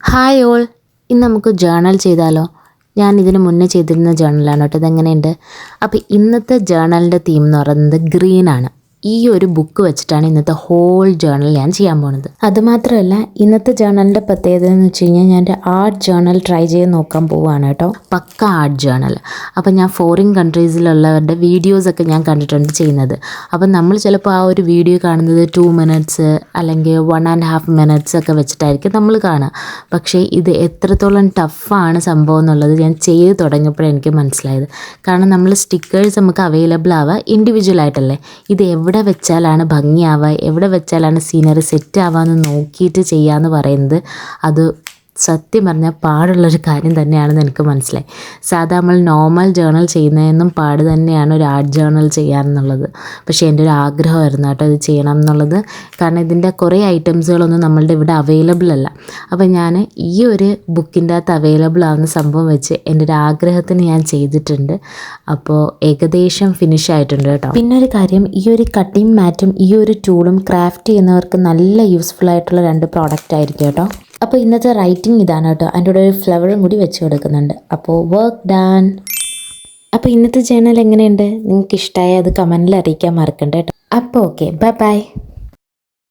Hi all, ഇന്ന് നമുക്ക് journal ചെയ്താലോ? ഞാൻ ഇതിന് മുന്നേ ചെയ്തിരുന്ന ജേർണലാണ് കേട്ടോ. ഇതെങ്ങനെയുണ്ട്? അപ്പോൾ ഇന്നത്തെ ജേർണലിൻ്റെ തീം എന്ന് പറയുന്നത് ഗ്രീനാണ്. ഈ ഒരു ബുക്ക് വെച്ചിട്ടാണ് ഇന്നത്തെ ഹോൾ ജേർണൽ ഞാൻ ചെയ്യാൻ പോകുന്നത്. അതുമാത്രമല്ല, ഇന്നത്തെ ജേർണലിൻ്റെ പ്രത്യേകത എന്ന് വെച്ച് കഴിഞ്ഞാൽ ഞാൻ ഒരു ആർട്ട് ജേർണൽ ട്രൈ ചെയ്ത് നോക്കാൻ പോവുകയാണ് കേട്ടോ. പക്ക ആർട്ട് ജേർണൽ. അപ്പോൾ ഞാൻ ഫോറിൻ കൺട്രീസിലുള്ളവരുടെ വീഡിയോസൊക്കെ ഞാൻ കണ്ടിട്ടുണ്ട് ചെയ്യുന്നത്. അപ്പം നമ്മൾ ചിലപ്പോൾ ആ ഒരു വീഡിയോ കാണുന്നത് 2 മിനിറ്റ്സ് അല്ലെങ്കിൽ 1.5 മിനിറ്റ്സ് ഒക്കെ വെച്ചിട്ടായിരിക്കും നമ്മൾ കാണുക. പക്ഷേ ഇത് എത്രത്തോളം ടഫാണ് സംഭവം എന്നുള്ളത് ഞാൻ ചെയ്ത് തുടങ്ങിയപ്പോഴേ എനിക്ക് മനസ്സിലായത്. കാരണം നമ്മൾ സ്റ്റിക്കേഴ്സ് നമുക്ക് അവൈലബിൾ ആവുക ഇൻഡിവിജ്വൽ ആയിട്ടല്ലേ. ഇത് എവിടെ വെച്ചാലാണ് ഭംഗിയാവുക, എവിടെ വെച്ചാലാണ് സീനറി സെറ്റ് ആവുക എന്ന് നോക്കിയിട്ട് ചെയ്യാമെന്ന് പറയുന്നത് അത് സത്യം പറഞ്ഞാൽ പാടുള്ളൊരു കാര്യം തന്നെയാണെന്ന് എനിക്ക് മനസ്സിലായി. സാധാ നമ്മൾ നോർമൽ ജേർണൽ ചെയ്യുന്നതെന്നും പാട് തന്നെയാണ് ഒരു ആർട്ട് ജേർണൽ ചെയ്യാമെന്നുള്ളത്. പക്ഷേ എൻ്റെ ഒരു ആഗ്രഹമായിരുന്നു കേട്ടോ ഇത് ചെയ്യണം എന്നുള്ളത്. കാരണം ഇതിൻ്റെ കുറേ ഐറ്റംസുകളൊന്നും നമ്മളുടെ ഇവിടെ അവൈലബിൾ അല്ല. അപ്പോൾ ഞാൻ ഈ ഒരു ബുക്കിൻ്റെ അകത്ത് അവൈലബിൾ ആവുന്ന സംഭവം വെച്ച് എൻ്റെ ഒരു ആഗ്രഹത്തിന് ഞാൻ ചെയ്തിട്ടുണ്ട്. അപ്പോൾ ഏകദേശം ഫിനിഷ് ആയിട്ടുണ്ട് കേട്ടോ. പിന്നെ ഒരു കാര്യം, ഈ ഒരു കട്ടിങ് മാറ്റും ഈ ഒരു ടൂളും ക്രാഫ്റ്റ് ചെയ്യുന്നവർക്ക് നല്ല യൂസ്ഫുൾ ആയിട്ടുള്ള 2 പ്രോഡക്റ്റ് ആയിരിക്കും കേട്ടോ. അപ്പോൾ ഇന്നത്തെ റൈറ്റിംഗ് ഇതാണ് കേട്ടോ. അതിൻ്റെ കൂടെ ഒരു ഫ്ലവറും കൂടി വെച്ച് കൊടുക്കുന്നുണ്ട്. അപ്പോൾ വർക്ക് ഡൺ. അപ്പോൾ ഇന്നത്തെ ജേർണൽ എങ്ങനെയുണ്ട്? നിങ്ങൾക്ക് ഇഷ്ടമായ അത് കമൻറ്റിൽ അറിയിക്കാൻ മറക്കണ്ട കേട്ടോ. അപ്പോൾ ഓക്കെ, ബൈ ബൈ.